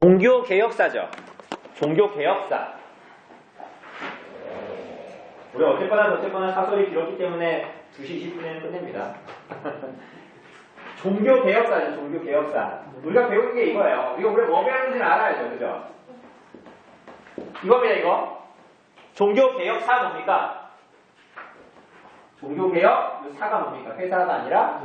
종교개혁사죠. 종교개혁사. 우리 어쨌거나 사설이 길었기 때문에 2시 20분에는 끝냅니다. 종교개혁사죠. 종교개혁사. 우리가 배우는 게 이거예요. 이거 우리가 뭐 배우는지는 알아야죠. 그죠? 이겁니다. 이거. 종교개혁사 뭡니까? 종교개혁 사가 뭡니까? 회사가 아니라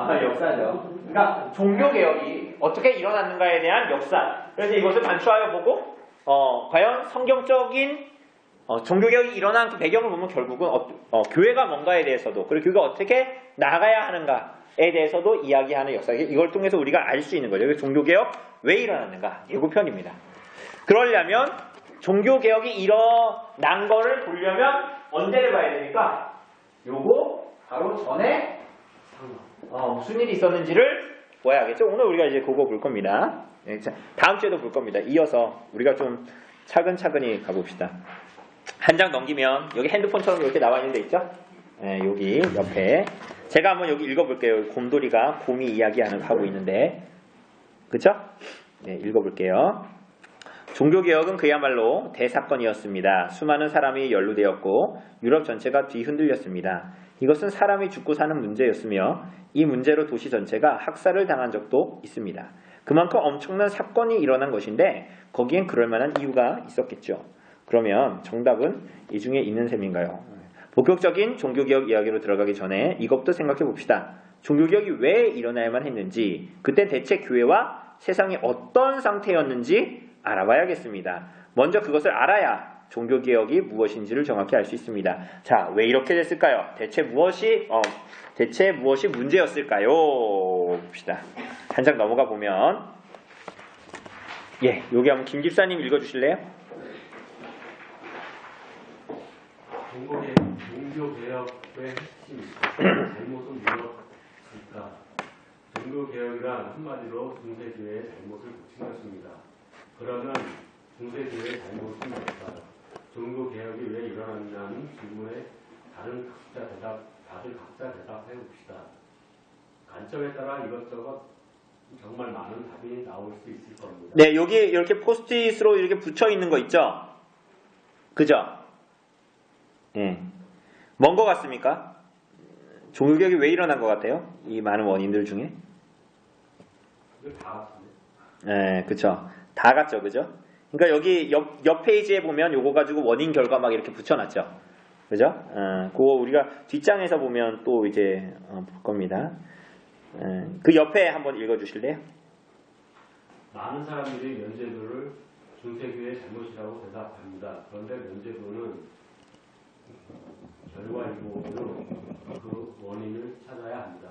역사죠. 그러니까 종교개혁이 어떻게 일어났는가에 대한 역사. 그래서 이것을 반추하여 보고 과연 성경적인 종교개혁이 일어난 그 배경을 보면 결국은 교회가 뭔가에 대해서도 그리고 교회가 어떻게 나아가야 하는가에 대해서도 이야기하는 역사. 이걸 통해서 우리가 알 수 있는 거죠. 종교개혁 왜 일어났는가? 예고편입니다. 그러려면 종교개혁이 일어난 거를 보려면 언제를 봐야 됩니까? 요거 바로 전에 무슨 일이 있었는지를 봐야겠죠. 오늘 우리가 이제 그거 볼 겁니다. 다음 주에도 볼 겁니다. 이어서 우리가 좀 차근차근히 가봅시다. 한 장 넘기면 여기 핸드폰처럼 이렇게 나와 있는 데 있죠? 네, 여기 옆에 제가 한번 여기 읽어볼게요. 곰돌이가 곰이 이야기하는 거 하고 있는데 그쵸? 네, 읽어볼게요. 종교개혁은 그야말로 대사건이었습니다. 수많은 사람이 연루되었고 유럽 전체가 뒤흔들렸습니다. 이것은 사람이 죽고 사는 문제였으며 이 문제로 도시 전체가 학살을 당한 적도 있습니다. 그만큼 엄청난 사건이 일어난 것인데 거기엔 그럴 만한 이유가 있었겠죠. 그러면 정답은 이 중에 있는 셈인가요? 본격적인 종교개혁 이야기로 들어가기 전에 이것도 생각해 봅시다. 종교개혁이 왜 일어나야만 했는지, 그때 대체 교회와 세상이 어떤 상태였는지 알아봐야겠습니다. 먼저 그것을 알아야 종교개혁이 무엇인지를 정확히 알 수 있습니다. 자, 왜 이렇게 됐을까요? 대체 무엇이 문제였을까요? 봅시다. 한 장 넘어가 보면 여기 한번 김 집사님 읽어주실래요? 종교개혁의 핵심, 잘못은 무엇일까? 종교개혁이란 한마디로 중세교회의 잘못을 고친 것입니다. 그러면 중세교회의 잘못은 뭘까요? 종교개혁이 왜 일어났냐는 질문에 다들 각자 대답해 봅시다. 관점에 따라 이것저것 정말 많은 답이 나올 수 있을 겁니다. 네, 여기 이렇게 포스트잇으로 이렇게 붙여 있는 거 있죠? 그죠? 뭔 것 같습니까? 종교개혁이 왜 일어난 것 같아요? 이 많은 원인들 중에? 다 같은데. 네, 그쵸. 다 같죠, 그죠? 그러니까 여기 옆 페이지에 보면 요거 가지고 원인 결과 막 이렇게 붙여놨죠. 그죠? 그거 우리가 뒷장에서 보면 또 이제 볼 겁니다. 그 옆에 한번 읽어주실래요? 많은 사람들이 면죄부를 중세교회의 잘못이라고 대답합니다. 그런데 면죄부는 결과이고 그 원인을 찾아야 합니다.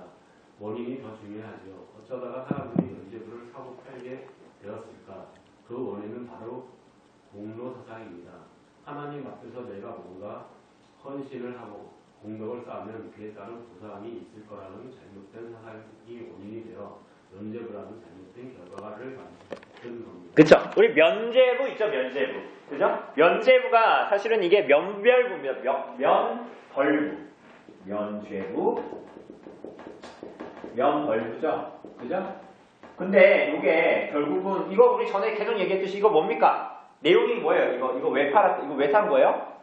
원인이 더 중요하죠. 어쩌다가 사람들이 면죄부를 사고 팔게 되었을까? 그 원인은 바로 공로사상입니다. 하나님 앞에서 내가 뭔가 헌신을 하고 공덕을 쌓으면 그에 따른 보상이 있을 거라는 잘못된 사상이 원인이 되어 면죄부라는 잘못된 결과를 만드는 겁니다. 그쵸. 우리 면죄부 있죠, 면죄부. 그죠? 면죄부가 사실은 이게 면죄부죠. 그죠? 근데 이게 결국은 이거 우리 전에 계속 얘기했듯이 이거 뭡니까? 내용이 뭐예요? 이거 왜 팔았? 이거 왜 산 거예요?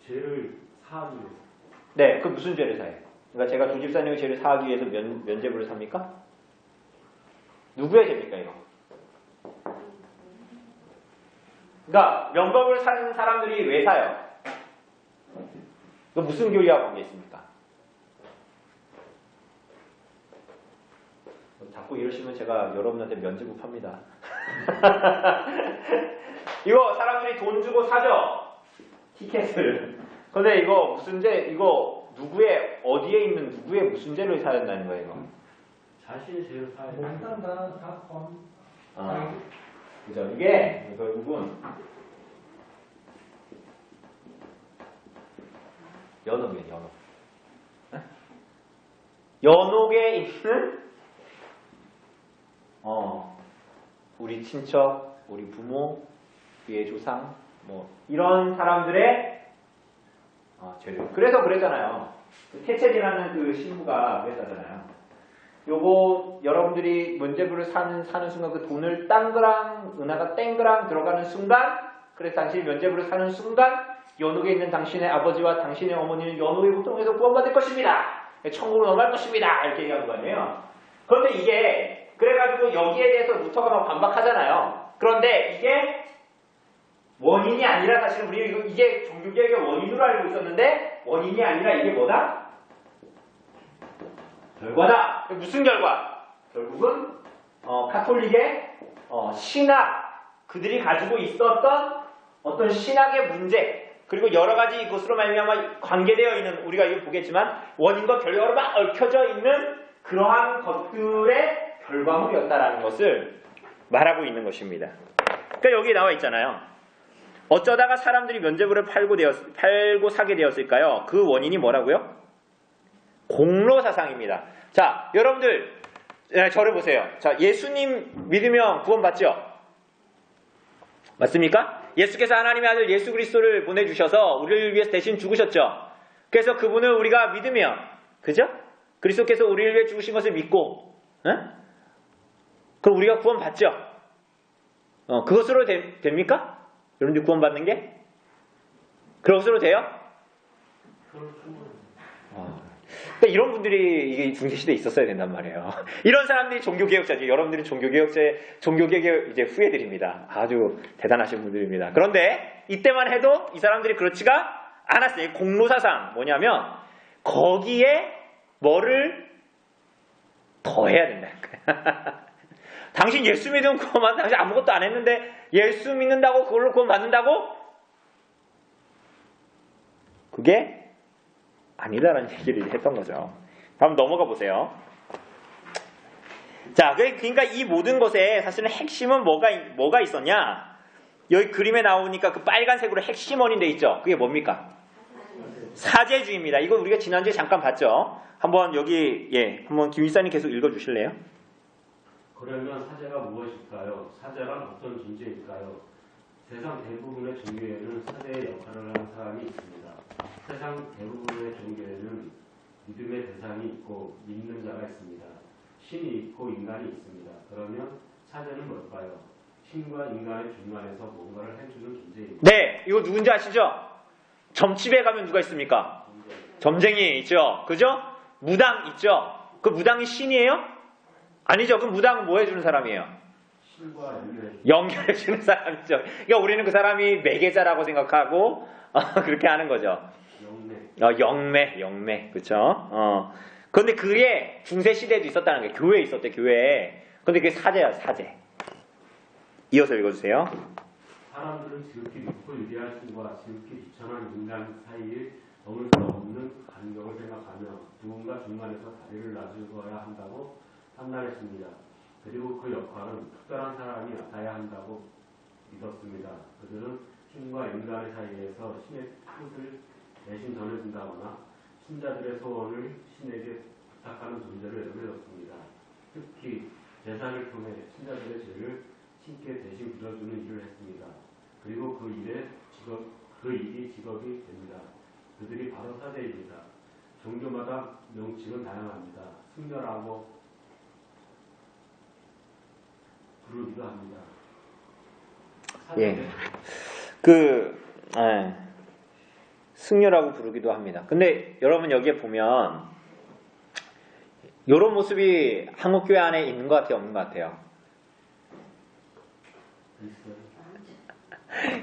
죄를 사하기 위해서. 네, 그 무슨 죄를 사요? 그러니까 제가 조집사님의 죄를 사하기 위해서 면죄부를 삽니까? 누구의 죄입니까 이거? 그러니까 면법을 사는 사람들이 왜 사요? 이거 무슨 교리와 관계 있습니까? 자꾸 이러시면 제가 여러분한테 면죄부 팝니다. 이거 사람들이 돈 주고 사죠? 티켓을. 근데 이거 무슨 죄, 이거 누구의, 어디에 있는 누구의 무슨 죄를 사야 된다는 거예요, 이거? 자신의 죄를 사야 돼요. 못한다 사건. 그죠? 이게 결국은 연옥이에요, 연옥. 연옥에 있는 우리 친척, 우리 부모, 우리의 조상, 뭐 이런 사람들의 죄를. 그래서 그랬잖아요. 태체지라는 그 신부가 그랬잖아요. 요거 여러분들이 문제부를 사는 순간 그 돈을 땅그랑 은하가 땡그랑 들어가는 순간, 그래서 당신이 면제부를 사는 순간 연옥에 있는 당신의 아버지와 당신의 어머니는 연옥의 고통에서 구원받을 것입니다. 천국으로 넘어갈 것입니다. 이렇게 얘기하는 거 아니에요. 그런데 이게 그래가지고 여기에 대해서 루터가 막 반박하잖아요. 그런데 이게 원인이 아니라 사실은 우리 이게 종교개혁의 원인으로 알고 있었는데 원인이 아니라 이게 뭐다? 결과다. 무슨 결과? 결국은 카톨릭의 신학, 그들이 가지고 있었던 어떤 신학의 문제, 그리고 여러 가지 이것으로 말미암아 관계되어 있는, 우리가 이거 보겠지만 원인과 결과로 막 얽혀져 있는 그러한 것들의 결과물이었다라는 것을 말하고 있는 것입니다. 그러니까 여기 나와 있잖아요. 어쩌다가 사람들이 면죄부를 팔고 사게 되었을까요? 그 원인이 뭐라고요? 공로 사상입니다. 자, 여러분들 저를 보세요. 자, 예수님 믿으면 구원받죠? 맞습니까? 예수께서 하나님의 아들 예수 그리스도를 보내주셔서 우리를 위해서 대신 죽으셨죠. 그래서 그분을 우리가 믿으면, 그죠? 그리스도께서 우리를 위해 죽으신 것을 믿고, 그럼 우리가 구원받죠. 그것으로 됩니까? 여러분들 구원받는 게? 그것으로 돼요? 그러니까 이런 분들이 이게 중세시대에 있었어야 된단 말이에요. 이런 사람들이 종교개혁자지. 여러분들은 종교개혁 이제 후예들입니다. 아주 대단하신 분들입니다. 그런데 이때만 해도 이 사람들이 그렇지가 않았어요. 공로사상 뭐냐면 거기에 뭐를 더해야 된다. 당신 예수 믿으면 구원받는다. 당신 아무것도 안 했는데 예수 믿는다고 그걸로 구원받는다고? 그게 아니다라는 얘기를 했던 거죠. 한번 넘어가 보세요. 자, 그러니까 이 모든 것에 사실은 핵심은 뭐가 있었냐? 여기 그림에 나오니까 그 빨간색으로 핵심원이 돼 있죠. 그게 뭡니까? 사제주의입니다. 이거 우리가 지난주에 잠깐 봤죠. 한번 여기 한번 김일사님 계속 읽어주실래요? 그러면 사제가 무엇일까요? 사제란 어떤 존재일까요? 세상 대부분의 종교에는 사제의 역할을 하는 사람이 있습니다. 세상 대부분의 종교에는 믿음의 대상이 있고 믿는 자가 있습니다. 신이 있고 인간이 있습니다. 그러면 사제는 뭘까요? 신과 인간의 중간에서 뭔가를 해주는 존재입니다. 네, 이거 누군지 아시죠? 점집에 가면 누가 있습니까? 점쟁이 있죠. 그죠? 무당 있죠. 그 무당이 신이에요? 아니죠. 그 무당은 뭐 해주는 사람이에요? 신과 연결해주는 사람이죠. 그러니까 우리는 그 사람이 매개자라고 생각하고 그렇게 하는 거죠. 영매, 그렇죠? 그런데 그게 중세 시대에도 있었다는 거예요. 교회에 있었대, 교회에. 근데 그게 사제야, 사제. 이어서 읽어주세요. 사람들은 지극히 높고 유리한 신과 지극히 비천한 인간 사이에 머물 수 없는 간격을 생각하며 누군가 중간에서 다리를 놔주어야 한다고 판단했습니다. 그리고 그 역할은 특별한 사람이 나타나야 한다고 믿었습니다. 그들은 신과 인간의 사이에서 신의 뜻을 대신 전해준다거나 신자들의 소원을 신에게 부탁하는 존재를 여겨졌습니다. 특히 제사를 통해 신자들의 죄를 신께 대신 빌어주는 일을 했습니다. 그리고 그 일이 직업이 됩니다. 그들이 바로 사제입니다. 종교마다 명칭은 다양합니다. 승려라고 부르기도 합니다. 승려라고 부르기도 합니다. 근데 여러분 여기에 보면 이런 모습이 한국교회 안에 있는 것 같아요? 없는 것 같아요?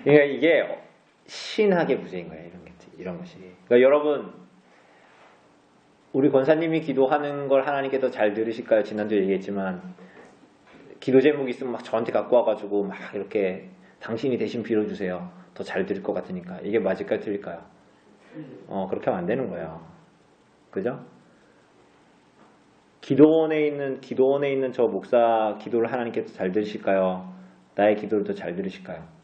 그러니까 이게 신학의 부재인 거예요. 이런 것이. 그러니까 여러분, 우리 권사님이 기도하는 걸 하나님께 더 잘 들으실까요? 지난주에 얘기했지만 기도 제목이 있으면 막 저한테 갖고 와가지고 막 이렇게 당신이 대신 빌어주세요. 더 잘 들을 것 같으니까. 이게 맞을까요? 틀릴까요? 그렇게 하면 안 되는 거예요. 그죠? 기도원에 있는 저 목사 기도를 하나님께서 잘 들으실까요? 나의 기도를 더 잘 들으실까요?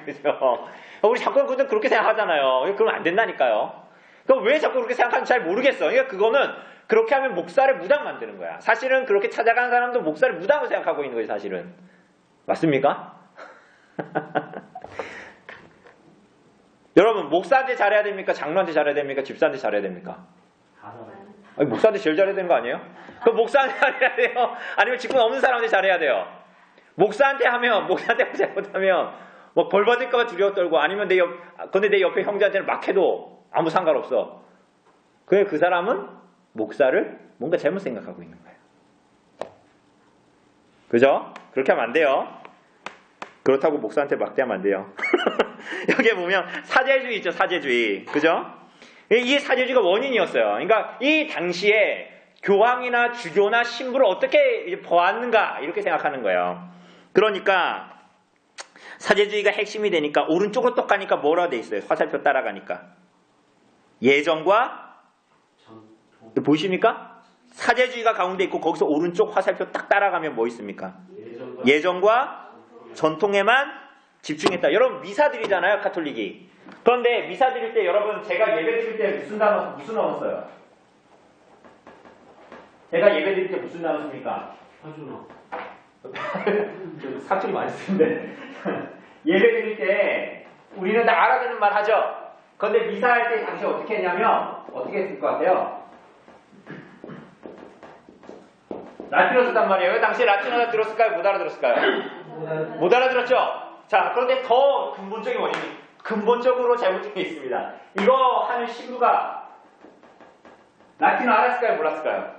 그죠? 우리 자꾸 그렇게 생각하잖아요. 그러면 안 된다니까요. 그럼 왜 자꾸 그렇게 생각하는지 잘 모르겠어. 그러니까 그거는 그렇게 하면 목사를 무당 만드는 거야. 사실은 그렇게 찾아간 사람도 목사를 무당으로 생각하고 있는 거예요. 사실은. 맞습니까? 여러분 목사한테 잘해야 됩니까? 장로한테 잘해야 됩니까? 집사한테 잘해야 됩니까? 아니, 목사한테 제일 잘해야 되는 거 아니에요? 그럼 목사한테 잘해야 돼요? 아니면 직분 없는 사람한테 잘해야 돼요? 목사한테 잘못하면 뭐 벌 받을까봐 두려워 떨고 아니면 근데 내 옆에 형제한테는 막 해도 아무 상관없어. 그래 그 사람은 목사를 뭔가 잘못 생각하고 있는 거예요. 그죠? 그렇게 하면 안 돼요. 그렇다고 목사한테 막대하면 안 돼요. 여기에 보면 사제주의 있죠, 사제주의. 그죠? 이게 사제주의가 원인이었어요. 그러니까 이 당시에 교황이나 주교나 신부를 어떻게 보았는가 이렇게 생각하는 거예요. 그러니까 사제주의가 핵심이 되니까 오른쪽으로 똑 가니까 뭐라 돼 있어요? 화살표 따라가니까. 예정과 보이십니까? 사제주의가 가운데 있고 거기서 오른쪽 화살표 딱 따라가면 뭐 있습니까? 예정과 전통에만 집중했다. 여러분 미사 드리잖아요, 카톨릭이. 그런데 미사 드릴 때 여러분 제가 예배 드릴 때 무슨 언어 써요? 제가 예배 드릴 때 무슨 단어 씁니까? 사준어. 사투리 많이 쓰는데 예배 드릴 때 우리는 다 알아듣는 말 하죠. 그런데 미사할 때 당시 어떻게 했냐면 어떻게 했을 것 같아요? 라틴어 썼단 말이에요. 왜 당시에 라틴어 들었을까요? 못 알아들었을까요? 못 알아들었죠? 자, 그런데 더 근본적인 원인이 근본적으로 잘못된 게 있습니다. 이거 하는 신부가 라틴어 알았을까요? 몰랐을까요?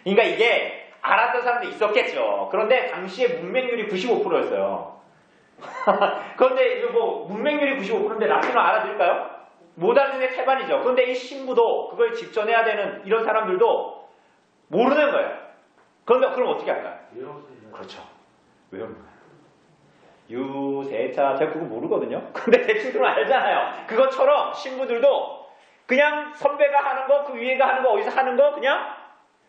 그러니까 이게 알았던 사람도 있었겠죠. 그런데 당시에 문맹률이 95%였어요. 그런데 이거 뭐 문맹률이 95%인데 라틴어 알아들을까요? 못 알아듣는 게 태반이죠. 그런데 이 신부도 그걸 직전해야 되는 이런 사람들도 모르는 거예요. 그런데 그럼 어떻게 할까요? 그렇죠. 외우는 거예요. 유세차 제가 그거 모르거든요. 근데 대충 들으면 알잖아요. 그것처럼 신부들도 그냥 선배가 하는 거, 그 위에가 하는 거, 어디서 하는 거 그냥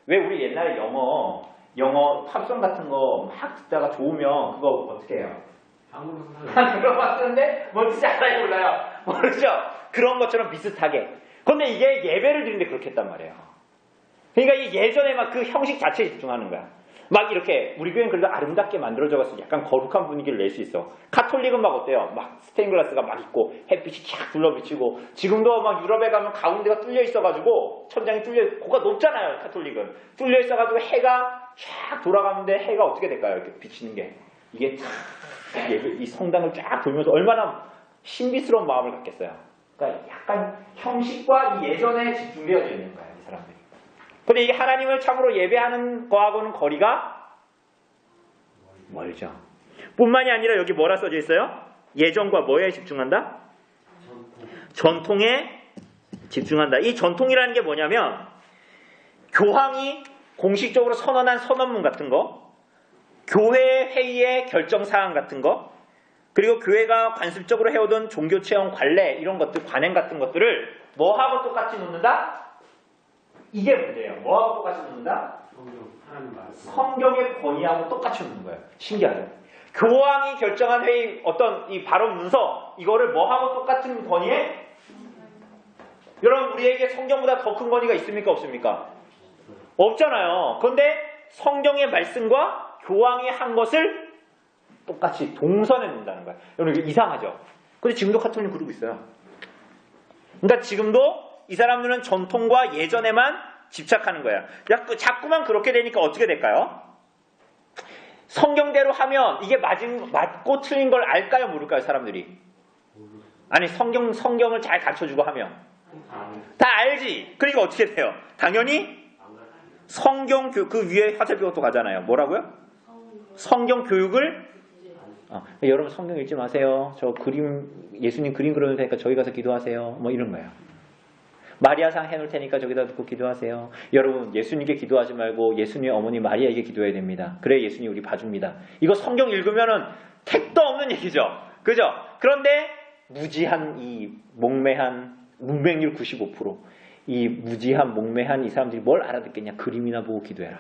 왜 우리 옛날에 영어 팝송 같은 거 막 듣다가 좋으면 그거 어떻게 해요? 한국어 막 쓰는데 뭔지 알아요 몰라요? 모르죠? 그런 것처럼 비슷하게. 그런데 이게 예배를 드리는데 그렇게 했단 말이에요. 그러니까 이 예전에 막 그 형식 자체에 집중하는 거야. 막 이렇게 우리 교회는 그래도 아름답게 만들어져서 약간 거룩한 분위기를 낼 수 있어. 카톨릭은 막 어때요? 막 스테인글라스가 막 있고 햇빛이 쫙 둘러비치고 지금도 막 유럽에 가면 가운데가 뚫려 있어가지고 천장이 뚫려 고가 높잖아요. 카톨릭은 뚫려 있어가지고 해가 쫙 돌아가는데 해가 어떻게 될까요? 이렇게 비치는 게 이게 이 성당을 쫙 돌면서 얼마나 신비스러운 마음을 갖겠어요. 그러니까 약간 형식과 이 예전에 집중되어져 있는 거예요. 이 사람들이. 근데 이게 하나님을 참으로 예배하는 거하고는 거리가 멀죠. 뿐만이 아니라 여기 뭐라 써져 있어요? 예정과 뭐에 집중한다? 전통에 집중한다. 이 전통이라는 게 뭐냐면 교황이 공식적으로 선언한 선언문 같은 거, 교회 회의의 결정사항 같은 거, 그리고 교회가 관습적으로 해오던 종교체험 관례 이런 것들, 관행 같은 것들을 뭐하고 똑같이 놓는다? 이게 문제예요. 뭐하고 똑같이 놓는다? 성경의 권위하고 똑같이 놓는 거예요. 신기하죠? 교황이 결정한 회의 어떤 이 발언 문서 이거를 뭐하고 똑같은 권위에? 여러분 우리에게 성경보다 더 큰 권위가 있습니까? 없습니까? 없잖아요. 그런데 성경의 말씀과 교황이 한 것을 똑같이 동선해 놓는다는 거예요. 여러분 이게 이상하죠? 근데 지금도 카톨릭은 그러고 있어요. 그러니까 지금도 이 사람들은 전통과 예전에만 집착하는 거야. 자꾸만 그렇게 되니까 어떻게 될까요? 성경대로 하면 이게 맞고 틀린 걸 알까요? 모를까요? 사람들이. 아니 성경을 잘 가르쳐주고 하면. 다 알지. 그러니까 어떻게 돼요? 당연히 성경 그 위에 화살표가 또 가잖아요. 뭐라고요? 성경 교육을 여러분 성경 읽지 마세요. 저 예수님 그림 그려놓을 테니까 저기 가서 기도하세요. 뭐 이런 거예요. 마리아상 해놓을 테니까 저기다 놓고 기도하세요. 여러분 예수님께 기도하지 말고 예수님의 어머니 마리아에게 기도해야 됩니다. 그래 예수님 우리 봐줍니다. 이거 성경 읽으면은 택도 없는 얘기죠. 그죠? 그런데 무지한 이 몽매한 문맹률 95% 이 무지한 몽매한 이 사람들이 뭘 알아듣겠냐. 그림이나 보고 기도해라.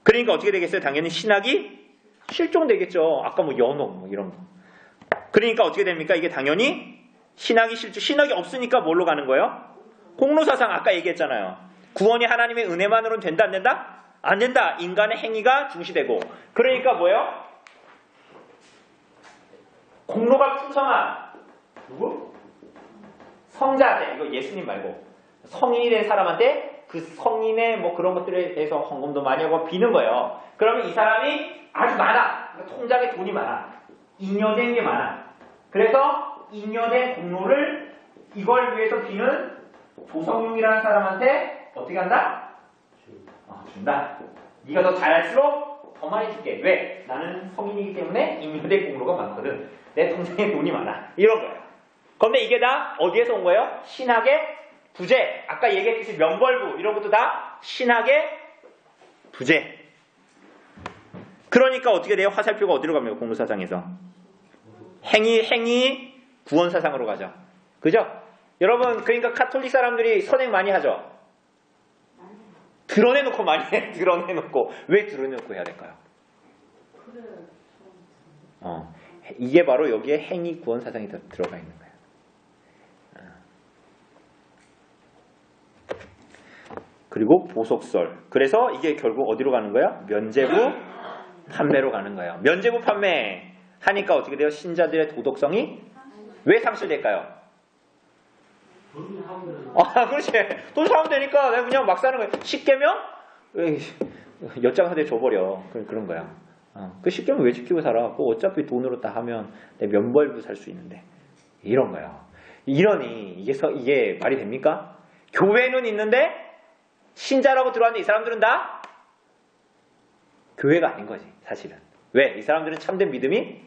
그러니까 어떻게 되겠어요? 당연히 신학이 실종되겠죠. 아까 뭐 연옥 뭐 이런 거. 그러니까 어떻게 됩니까? 이게 당연히 신학이 없으니까 뭘로 가는 거예요? 공로사상 아까 얘기했잖아요. 구원이 하나님의 은혜만으로는 된다 안 된다? 안 된다. 인간의 행위가 중시되고. 그러니까 뭐예요? 공로가 풍성한 누구? 성자한테, 이거 예수님 말고 성인이 된 사람한테 그 성인의 뭐 그런 것들에 대해서 헌금도 많이 하고 비는 거예요. 그러면 이 사람이 아주 많아. 그러니까 통장에 돈이 많아. 잉여된 게 많아. 그래서 잉여된 공로를 이걸 위해서 비는 조성용이라는 사람한테 어떻게 한다? 준다. 네가 더 잘할수록 더 많이 줄게. 왜? 나는 성인이기 때문에 잉여된 공로가 많거든. 내 통장에 돈이 많아. 이런 거예요. 그런데 이게 다 어디에서 온 거예요? 신학의 부재. 아까 얘기했듯이 면벌부 이런 것도 다 신학의 부재. 그러니까 어떻게 돼요? 화살표가 어디로 갑니까? 공로사상에서. 행위 구원사상으로 가죠. 그죠? 여러분 그러니까 카톨릭 사람들이 선행 많이 하죠. 드러내놓고 많이 해. 드러내놓고. 왜 드러내놓고 해야 될까요? 이게 바로 여기에 행위 구원사상이 들어가 있는 거예요. 그리고 보석설. 그래서 이게 결국 어디로 가는 거야? 면죄부 판매로 가는 거예요. 면죄부 판매 하니까 어떻게 돼요? 신자들의 도덕성이 왜 상실될까요? 그렇지. 돈 사면 되니까 내가 그냥 막 사는 거야. 10개면 엿장한테 줘버려. 그런 거야. 그 10개면 왜 지키고 살아? 그 어차피 돈으로 다 하면 내 면벌부 살 수 있는데. 이런 거야. 이러니 이게 말이 됩니까? 교회는 있는데 신자라고 들어왔는데 이 사람들은 다 교회가 아닌 거지 사실은. 왜? 이 사람들은 참된 믿음이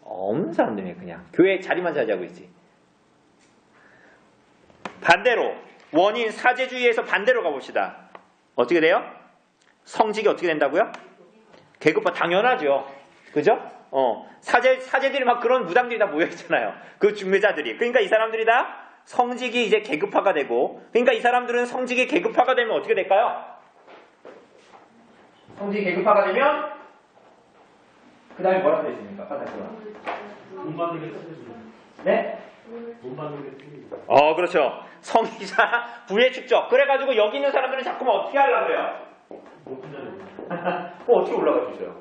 없는 사람들이에요. 그냥 교회 자리만 차지하고 있지. 반대로 원인 사제주의에서 반대로 가봅시다. 어떻게 돼요? 성직이 어떻게 된다고요? 계급화 당연하죠. 그죠? 사제들이 막 그런 무당들이 다 모여있잖아요. 그 중매자들이. 그러니까 이 사람들이 다 성직이 이제 계급화가 되고, 그러니까 이 사람들은 성직이 계급화가 되면 어떻게 될까요? 성직이 계급화가 되면 그 다음에 뭐라고 되어 있습니까? 돈 받는 게 틀리죠. 네? 돈 받는 게 틀리죠. 그렇죠. 성의자 부의 축적. 그래가지고 여기 있는 사람들은 자꾸만 어떻게 하려고 그래요? 높은자는 어떻게 올라가 주세요?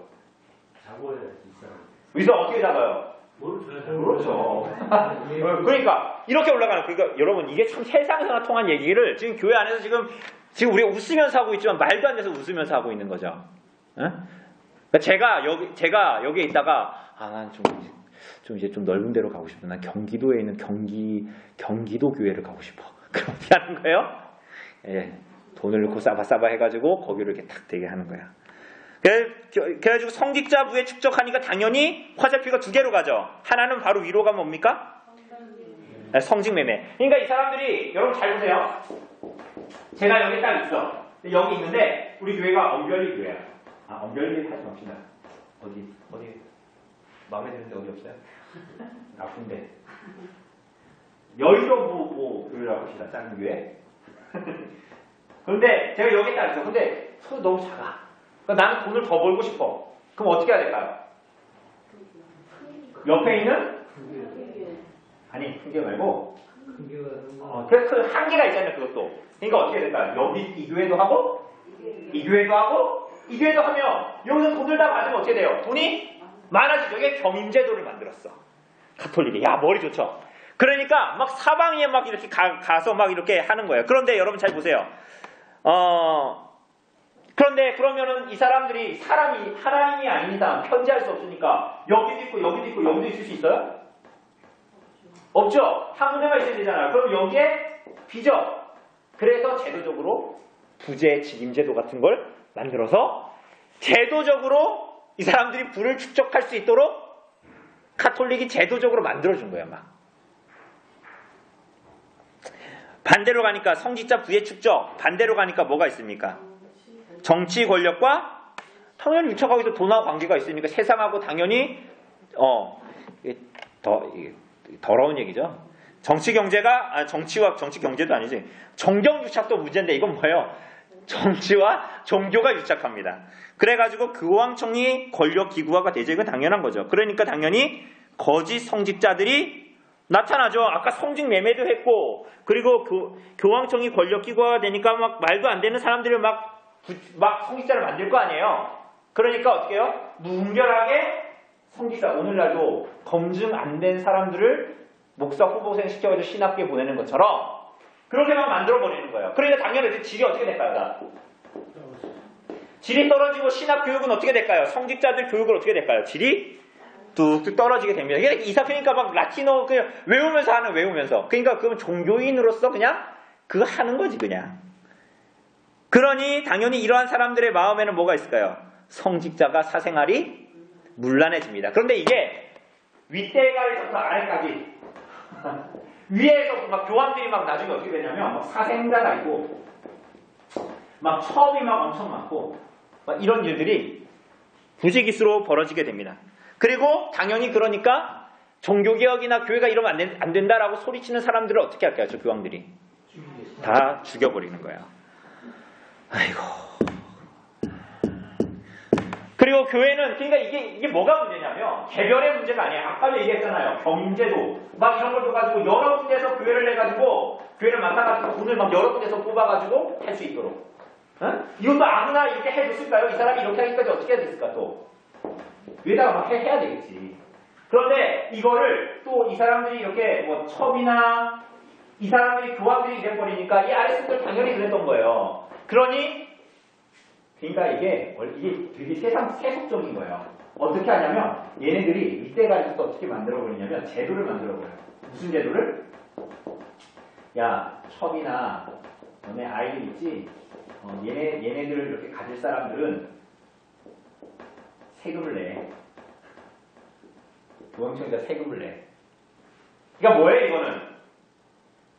자고 해야지 이 사람. 위서 어떻게 잡아요? 뭘 줘야 그렇죠. 그러니까 이렇게 올라가는. 그러니까 여러분 이게 참 세상에서나 통한 얘기를 지금 교회 안에서 지금 우리 웃으면서 하고 있지만 말도 안 돼서 웃으면서 하고 있는 거죠. 그러니까 제가 여기에 있다가 난 좀 이제 좀 넓은 데로 가고 싶어. 난 경기도에 있는 경기도 교회를 가고 싶어. 그럼 어떻게 하는 거예요? 돈을 넣고 싸바싸바 해가지고 거기로 이렇게 탁 되게 하는 거야. 그래가지고 성직자 부에 축적하니까 당연히 화살표가 두 개로 가죠. 하나는 바로 위로 가면 뭡니까? 성직매매. 그러니까 이 사람들이 여러분 잘 보세요. 제가 여기 딱 있어. 여기 있는데 우리 교회가 엄별리 교회야. 엄별리 하지 맙시다. 어디 마음에 드는데 어디 없어요? 나쁜데. 여의도 교회라고 합시다. 작은 교회. 그런데 제가 여기 딱 있어. 근데 손이 너무 작아. 그러니까 나는 돈을 더 벌고 싶어. 그럼 어떻게 해야 될까요? 옆에 있는? 아니, 큰 게 말고. 그 한계가 있잖아요, 그것도. 그러니까 어떻게 해야 될까요? 여기 이 교회도 하고, 이 교회도 하고, 이 교회도 하면, 여기서 돈을 다 받으면 어떻게 돼요? 돈이 많아지죠. 이게 겸임제도를 만들었어. 가톨릭이. 야, 머리 좋죠? 그러니까 막 사방에 막 이렇게 가서 막 이렇게 하는 거예요. 그런데 여러분 잘 보세요. 그런데 그러면은 이 사람들이 사람이 하나님이 아닌 이상 편지할 수 없으니까 여기도 있고 여기도 있고 여기도 있을 수 있어요? 없죠? 한 군데만 있어야 되잖아요. 그럼 여기에 비죠? 그래서 제도적으로 부재 직임제도 같은 걸 만들어서 제도적으로 이 사람들이 부를 축적할 수 있도록 카톨릭이 제도적으로 만들어준 거예요. 막 반대로 가니까 성직자 부의 축적, 반대로 가니까 뭐가 있습니까? 정치 권력과 당연히 유착하기도 돈하고 관계가 있으니까 세상하고 당연히 더러운 얘기죠. 정치 경제가 정치 경제도 아니지. 정경 유착도 문제인데 이건 뭐예요? 정치와 종교가 유착합니다. 그래가지고 교황청이 권력 기구화가 되죠. 이건 당연한 거죠. 그러니까 당연히 거짓 성직자들이 나타나죠. 아까 성직 매매도 했고, 그리고 교황청이 권력 기구화가 되니까 막 말도 안 되는 사람들을 막 성직자를 만들 거 아니에요. 그러니까 어떻게 해요? 무분별하게 성직자, 오늘날도 검증 안 된 사람들을 목사 후보생 시켜가지고 신학교에 보내는 것처럼 그렇게 막 만들어버리는 거예요. 그러니까 당연히 질이 어떻게 될까요? 다? 질이 떨어지고 신학 교육은 어떻게 될까요? 성직자들 교육은 어떻게 될까요? 질이 뚝뚝 떨어지게 됩니다. 이게 그러니까 막 라틴어 그냥 외우면서 하는 외우면서. 그러니까 그건 종교인으로서 그냥 그거 하는 거지 그냥. 그러니 당연히 이러한 사람들의 마음에는 뭐가 있을까요? 성직자가 사생활이 문란해집니다. 그런데 이게 윗대가리부터 아래까지 위에서 막 교황들이 막 나중에 어떻게 되냐면 막 사생자가 있고 막 첩이 막 엄청 많고 막 이런 일들이 부지기수로 벌어지게 됩니다. 그리고 당연히 그러니까 종교개혁이나 교회가 이러면 안 된다라고 소리치는 사람들을 어떻게 할까요? 저 교황들이 다 죽여버리는 거예요. 아이고. 그리고 교회는 그러니까 이게 뭐가 문제냐면 개별의 문제가 아니에요. 아까도 얘기했잖아요. 경제도 막 이런 걸 둬가지고 여러 군데서 교회를 해가지고 교회를 맡아가지고 돈을 막 여러 군데서 뽑아가지고 할 수 있도록. 어? 이것도 아무나 이렇게 해줬을까요? 이 사람이 이렇게 하기까지 어떻게 해야 됐을까 또? 위에다가 막 해야 되겠지. 그런데 이거를 또 이 사람들이 이렇게 뭐 첩이나 이 사람들이 교황들이 이래버리니까 이 아랫분들 당연히 그랬던 거예요. 그러니까 이게 되게 세속적인 거예요. 어떻게 하냐면 얘네들이 윗대가리부터 어떻게 만들어버리냐면 제도를 만들어버려요. 무슨 제도를? 야 첩이나 너네 아이들 있지? 얘네들을 이렇게 가질 사람들은 세금을 내. 교황청에다 세금을 내. 그러니까 뭐예요 이거는?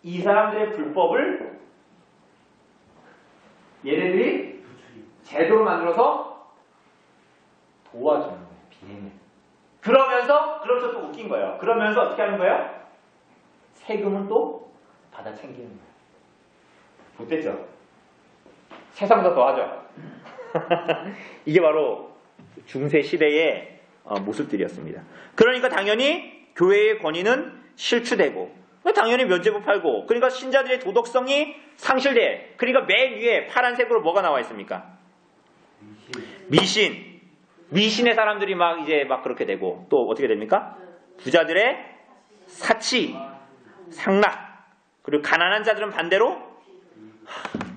이 사람들의 불법을 얘네들이 제도로 만들어서 도와주는 거예요. 비행을. 그러면서 또 웃긴 거예요. 그러면서 어떻게 하는 거예요? 세금은 또 받아 챙기는 거예요. 못됐죠? 세상보다 더하죠? 이게 바로 중세 시대의 모습들이었습니다. 그러니까 당연히 교회의 권위는 실추되고 당연히 면죄부 팔고 그러니까 신자들의 도덕성이 상실돼. 그러니까 맨 위에 파란색으로 뭐가 나와 있습니까? 미신의 사람들이 막 이제 막 그렇게 되고 또 어떻게 됩니까? 부자들의 사치, 상락 그리고 가난한 자들은 반대로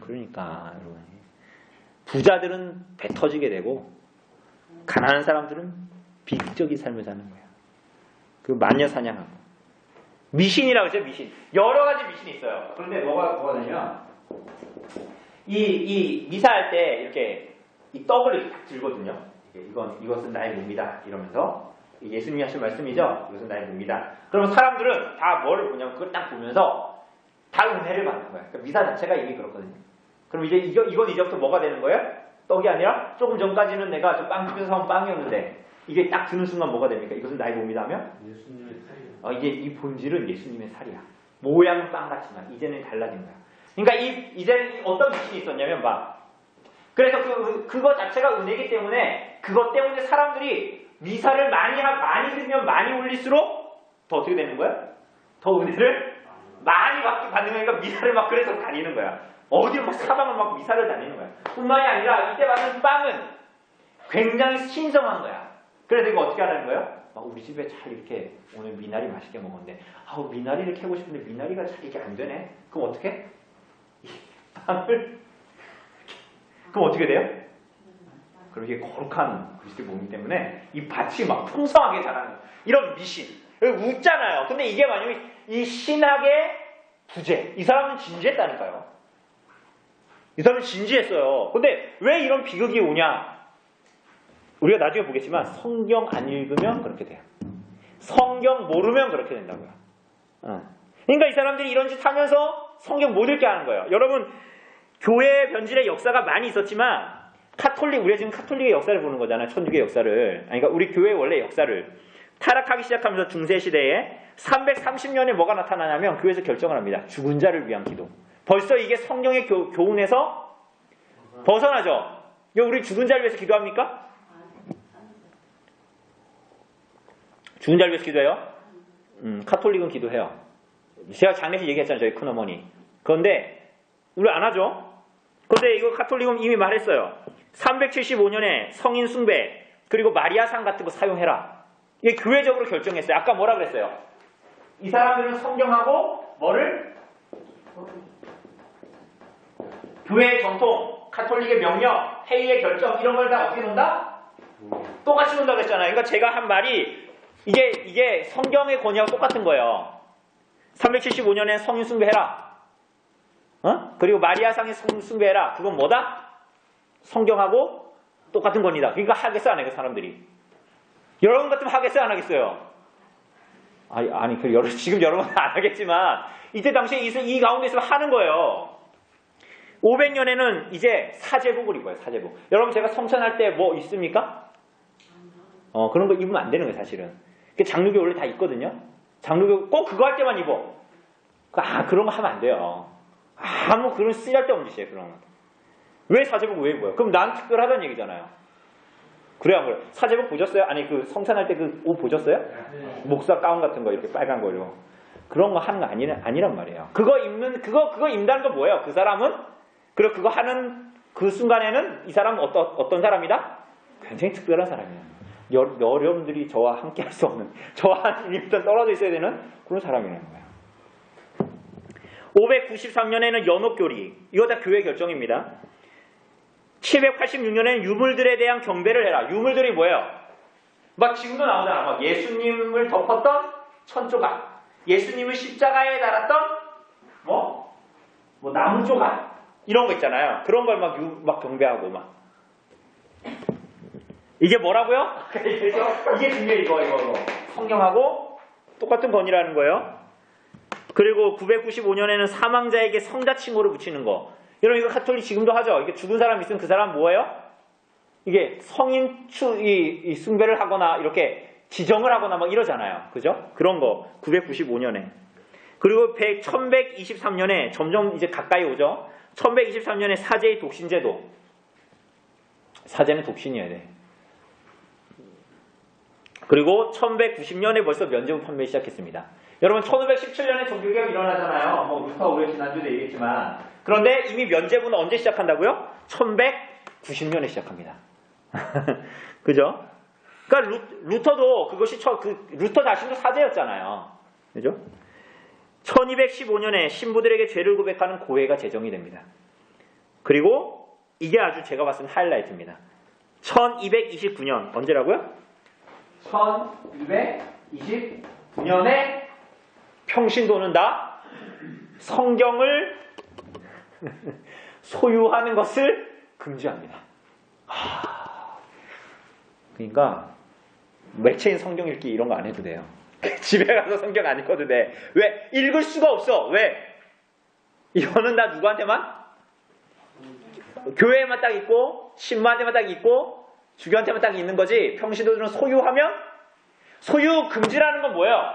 그러니까 여러분 부자들은 배 터지게 되고 가난한 사람들은 비극적인 삶을 사는 거예요. 그 마녀 사냥하고 미신이라고 했죠. 미신 여러 가지 미신이 있어요. 그런데 뭐가 되냐면 이 미사할 때 이렇게 이 떡을 이렇게 딱 들거든요. 이것은 나의 몸이다 이러면서 예수님이 하신 말씀이죠. 이것은 나의 몸이다. 그러면 사람들은 다 뭐를 보냐면 그걸 딱 보면서 다 은혜를 받는 거예요. 그러니까 미사 자체가 이미 그렇거든요. 그럼 이제 이건 이제부터 뭐가 되는 거예요? 떡이 아니라 조금 전까지는 내가 저 빵 집에서 사온 빵이었는데 이게 딱 드는 순간 뭐가 됩니까? 이것은 나의 몸이다 하면 예수님의 살이요. 이게 이 본질은 예수님의 살이야. 모양은 빵 같지만 이제는 달라진 거야. 그러니까 이제는 어떤 미신이 있었냐면 그래서 그거 자체가 은혜이기 때문에 그것 때문에 사람들이 미사를 많이 들으면 많이 올릴수록 더 어떻게 되는 거야? 더 은혜를 많이 받는 거니까 미사를 막 그래서 다니는 거야. 어디로 막 사방을 막 미사를 다니는 거야. 뿐만이 아니라 이때 받는 빵은 굉장히 신성한 거야. 그래서 이거 어떻게 하는 거예요? 우리 집에 잘 이렇게 오늘 미나리 맛있게 먹었는데 미나리를 캐고 싶은데 미나리가 잘 이렇게 안 되네. 그럼 어떻게? 이 빵을 그럼 어떻게 돼요? 그럼 이게 거룩한 그리스도의 몸이기 때문에 이 밭이 막 풍성하게 자라는 이런 미신. 웃잖아요. 근데 이게 만약에 이 신학의 부재. 이 사람은 진지했다니까요. 이 사람은 진지했어요. 근데 왜 이런 비극이 오냐? 우리가 나중에 보겠지만 성경 안 읽으면 그렇게 돼요. 성경 모르면 그렇게 된다고요. 그러니까 이 사람들이 이런 짓 하면서 성경 못 읽게 하는 거예요. 여러분 교회 변질의 역사가 많이 있었지만 우리가 지금 카톨릭의 역사를 보는 거잖아요. 천주교의 역사를. 그러니까 우리 교회의 원래 역사를 타락하기 시작하면서 중세시대에 330년에 뭐가 나타나냐면 교회에서 결정을 합니다. 죽은 자를 위한 기도. 벌써 이게 성경의 교훈에서 벗어나죠. 우리 죽은 자를 위해서 기도합니까? 죽은 자를 위해서 기도해요? 카톨릭은 기도해요. 제가 장례식 얘기했잖아요. 저희 큰어머니. 그런데 우리 안 하죠? 그런데 이거 카톨릭은 이미 말했어요. 375년에 성인 숭배 그리고 마리아상 같은 거 사용해라. 이게 교회적으로 결정했어요. 아까 뭐라 그랬어요? 이 사람들은 성경하고 뭐를? 교회의 전통, 카톨릭의 명령, 회의의 결정 이런 걸 다 어떻게 논다? 똑같이 논다고 했잖아요. 그러니까 제가 한 말이 이게 성경의 권위하고 똑같은 거예요. 375년에 성인 숭배해라. 그리고 마리아상의 성인 숭배해라. 그건 뭐다? 성경하고 똑같은 권위다. 그러니까 하겠어 안 하겠어 사람들이? 여러분 같으면 하겠어요 안 하겠어요? 아니 지금 여러분은 안 하겠지만 이때 당시에 이 가운데 있으면 하는 거예요. 500년에는 이제 사제복을 입어요. 사제복. 여러분 제가 성찬할 때 뭐 있습니까? 그런 거 입으면 안 되는 거예요 사실은. 장로교 원래 다 있거든요. 장로교 꼭 그거 할 때만 입어. 그런 거 하면 안 돼요. 아무 그런 쓸데없는 짓이에요. 그런 거. 왜 사제복 왜 입어요? 그럼 난 특별하다는 얘기잖아요. 그래요 안 그래요? 사제복 보셨어요? 아니 그 성찬할 때 그 옷 보셨어요? 네. 목사 가운 같은 거 이렇게 빨간 거로. 그런 거 하는 거 아니란 말이에요. 그거 입는다는 건 뭐예요? 그 사람은 그리고 그거 하는 그 순간에는 이 사람은 어떤 사람이다? 굉장히 특별한 사람이에요. 여러분들이 저와 함께 할 수 없는, 저와 한 1m 떨어져 있어야 되는 그런 사람이라는 거예요. 593년에는 연옥교리. 이거 다 교회 결정입니다. 786년에는 유물들에 대한 경배를 해라. 유물들이 뭐예요? 막 지금도 나오잖아. 막 예수님을 덮었던 천조각, 예수님을 십자가에 달았던 뭐 나무 조각 이런 거 있잖아요. 그런 걸 막 경배하고 막. 이게 뭐라고요? 이게 중요해 이거. 성경하고 똑같은 권위라는 거예요. 그리고 995년에는 사망자에게 성자 칭호를 붙이는 거. 여러분 이거 카톨릭 지금도 하죠. 이게 죽은 사람 있으면 그 사람 뭐예요? 이게 성인 이 숭배를 하거나 이렇게 지정을 하거나 막 이러잖아요. 그죠? 그런 거 995년에. 그리고 1123년에 점점 이제 가까이 오죠. 1123년에 사제의 독신제도. 사제는 독신이어야 돼. 그리고 1190년에 벌써 면제부 판매 시작했습니다. 여러분 1517년에 종교개혁이 일어나잖아요. 루터 우리 지난주도 얘기했지만 그런데 이미 면제부는 언제 시작한다고요? 1190년에 시작합니다. 그죠? 그러니까 루터도 그것이 루터 자신도 사제였잖아요. 그죠? 1215년에 신부들에게 죄를 고백하는 고회가 제정이 됩니다. 그리고 이게 아주 제가 봤을 때 하이라이트입니다. 1229년 언제라고요? 1229년에 평신도는 다 성경을 소유하는 것을 금지합니다. 그러니까 매체인 성경 읽기 이런 거 안 해도 돼요. 집에 가서 성경 안 읽어도 돼. 왜? 읽을 수가 없어. 왜? 이거는 다 누구한테만? 교회에만 딱 있고 신부한테만 딱 있고 주교한테만 딱 있는 거지. 평신도들은 소유하면 소유 금지라는 건 뭐예요?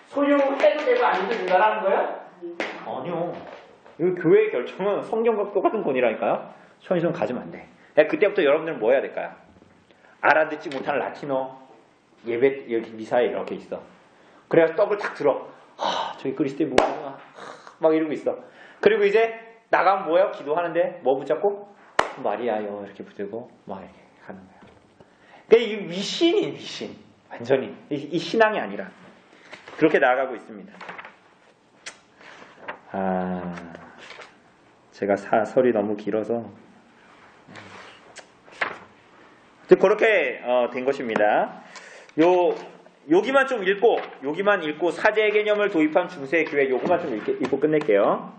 소유해도 되고 안 해도 된다라는 거예요? 아니요. 이 교회의 결정은 성경과 똑같은 권위라니까요. 편의점 가지면 안 돼. 그때부터 여러분들은 뭐 해야 될까요? 알아듣지 못하는 라틴어 예배 여기 미사에 이렇게 있어. 그래서 떡을 탁 들어. 저기 그리스도의 무엇이구나. 막 이러고 있어. 그리고 이제 나가면 뭐예요? 기도하는데 뭐 붙잡고 마리아요 이렇게 붙들고 막 이렇게 하는 거예요. 그러니까 이 미신 완전히 이 신앙이 아니라 그렇게 나아가고 있습니다. 제가 설이 너무 길어서 그렇게 된 것입니다. 여기만 좀 읽고 사제의 개념을 도입한 중세 교회 요거만 좀 읽고 끝낼게요.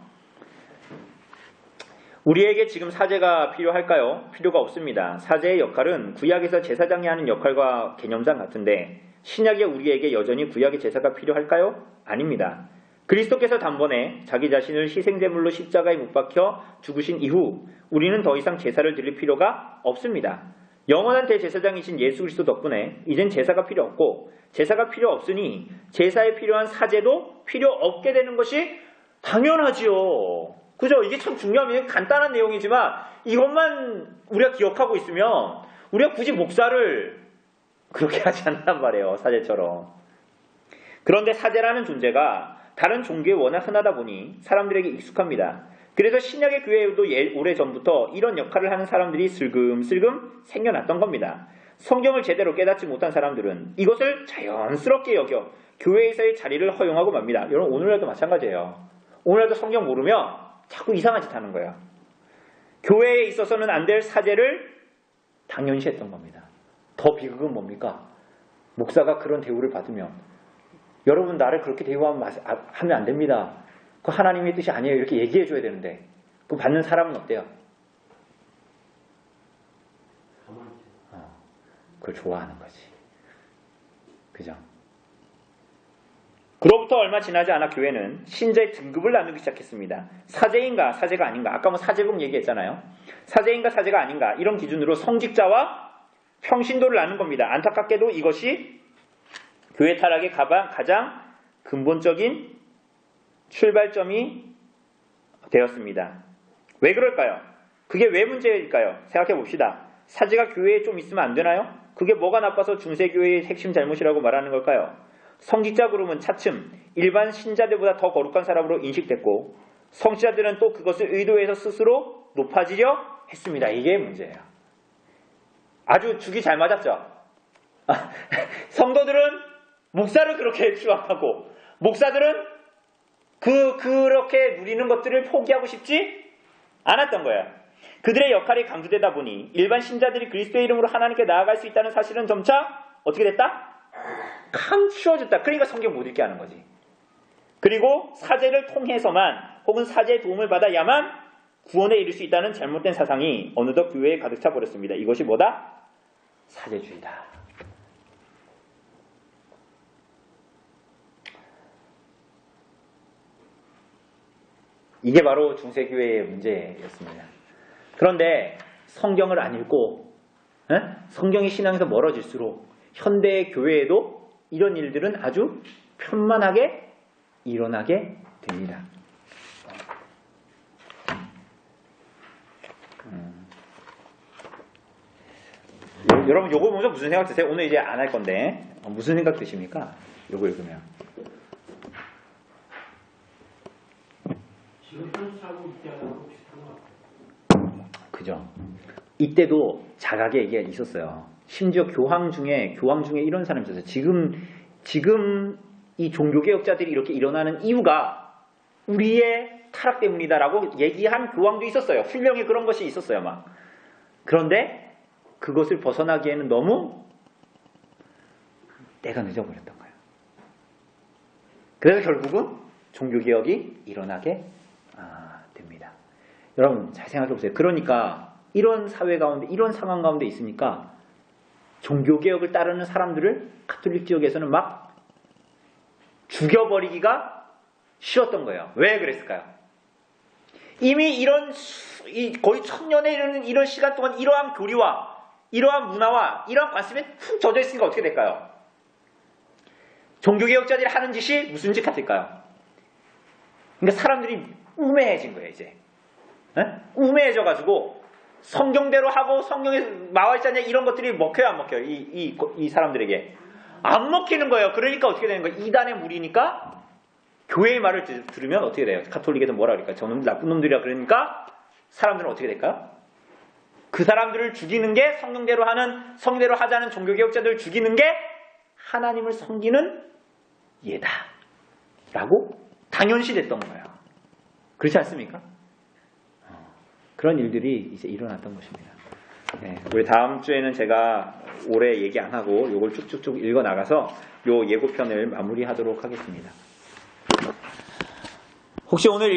우리에게 지금 사제가 필요할까요? 필요가 없습니다. 사제의 역할은 구약에서 제사장이 하는 역할과 개념상 같은데 신약의 우리에게 여전히 구약의 제사가 필요할까요? 아닙니다. 그리스도께서 단번에 자기 자신을 희생제물로 십자가에 못 박혀 죽으신 이후 우리는 더 이상 제사를 드릴 필요가 없습니다. 영원한 대제사장이신 예수 그리스도 덕분에 이젠 제사가 필요 없고 제사가 필요 없으니 제사에 필요한 사제도 필요 없게 되는 것이 당연하지요. 그죠? 이게 참 중요합니다. 간단한 내용이지만 이것만 우리가 기억하고 있으면 우리가 굳이 목사를 그렇게 하지 않단 말이에요. 사제처럼. 그런데 사제라는 존재가 다른 종교에 워낙 흔하다 보니 사람들에게 익숙합니다. 그래서 신약의 교회에도 오래전부터 이런 역할을 하는 사람들이 슬금슬금 생겨났던 겁니다. 성경을 제대로 깨닫지 못한 사람들은 이것을 자연스럽게 여겨 교회에서의 자리를 허용하고 맙니다. 여러분 오늘날도 마찬가지예요. 오늘날도 성경 모르면 자꾸 이상한 짓 하는 거예요. 교회에 있어서는 안 될 사제를 당연시했던 겁니다. 더 비극은 뭡니까? 목사가 그런 대우를 받으면 여러분 나를 그렇게 대우하면 안 됩니다. 그거 하나님의 뜻이 아니에요. 이렇게 얘기해 줘야 되는데 그 받는 사람은 어때요? 그걸 좋아하는 거지. 그죠? 그로부터 얼마 지나지 않아 교회는 신자의 등급을 나누기 시작했습니다. 사제인가 사제가 아닌가. 아까 뭐 사제금 얘기했잖아요. 사제인가 사제가 아닌가. 이런 기준으로 성직자와 평신도를 나눈 겁니다. 안타깝게도 이것이 교회 타락의 가장 근본적인 출발점이 되었습니다. 왜 그럴까요? 그게 왜 문제일까요? 생각해 봅시다. 사제가 교회에 좀 있으면 안 되나요? 그게 뭐가 나빠서 중세교회의 핵심 잘못이라고 말하는 걸까요? 성직자 그룹은 차츰 일반 신자들보다 더 거룩한 사람으로 인식됐고 성직자들은 또 그것을 의도해서 스스로 높아지려 했습니다. 이게 문제예요. 아주 죽이 잘 맞았죠? 성도들은 목사를 그렇게 추앙하고 목사들은 그렇게 누리는 것들을 포기하고 싶지 않았던 거예요. 그들의 역할이 강조되다 보니 일반 신자들이 그리스도의 이름으로 하나님께 나아갈 수 있다는 사실은 점차 어떻게 됐다? 감추어졌다. 그러니까 성경 못 읽게 하는 거지. 그리고 사제를 통해서만 혹은 사제의 도움을 받아야만 구원에 이를 수 있다는 잘못된 사상이 어느덧 교회에 가득 차 버렸습니다. 이것이 뭐다? 사제주의다. 이게 바로 중세교회의 문제였습니다. 그런데 성경을 안 읽고 성경의 신앙에서 멀어질수록 현대의 교회에도 이런 일들은 아주 편만하게 일어나게 됩니다. 여러분 요거 보면서 무슨 생각 드세요? 오늘 이제 안 할 건데 무슨 생각 드십니까? 요거 읽으면. 그죠? 이때도 자각의 얘기가 있었어요. 심지어 교황 중에 이런 사람이 있었어요. 지금 이 종교개혁자들이 이렇게 일어나는 이유가 우리의 타락 때문이다라고 얘기한 교황도 있었어요. 훌륭히 그런 것이 있었어요, 막. 그런데 그것을 벗어나기에는 너무 때가 늦어버렸던 거예요. 그래서 결국은 종교개혁이 일어나게 됩니다. 여러분 잘 생각해 보세요. 그러니까 이런 사회 가운데 이런 상황 가운데 있으니까 종교개혁을 따르는 사람들을 가톨릭 지역에서는 막 죽여버리기가 쉬웠던 거예요. 왜 그랬을까요? 이미 거의 1000년에 이르는 이런 시간 동안 이러한 교리와 이러한 문화와 이러한 관습에 푹 젖어 있으니까 어떻게 될까요? 종교개혁자들이 하는 짓이 무슨 짓 같을까요? 그러니까 사람들이 우매해진 거예요, 이제. 우매해져가지고 성경대로 하고 성경에 나와있잖아요. 이런 것들이 먹혀요, 안 먹혀요? 이 사람들에게. 안 먹히는 거예요. 그러니까 어떻게 되는 거예요? 이단의 무리니까 교회의 말을 들으면 어떻게 돼요? 가톨릭에서 뭐라 그럴까요? 저놈들 나쁜 놈들이라 그러니까 사람들은 어떻게 될까요? 그 사람들을 죽이는 게 성경대로 하자는 종교개혁자들을 죽이는 게 하나님을 섬기는 예다. 라고 당연시 됐던 거예요. 그렇지 않습니까? 그런 일들이 이제 일어났던 것입니다. 네, 우리 다음 주에는 제가 올해 얘기 안 하고 요걸 쭉쭉쭉 읽어 나가서 요 예고편을 마무리하도록 하겠습니다. 혹시 오늘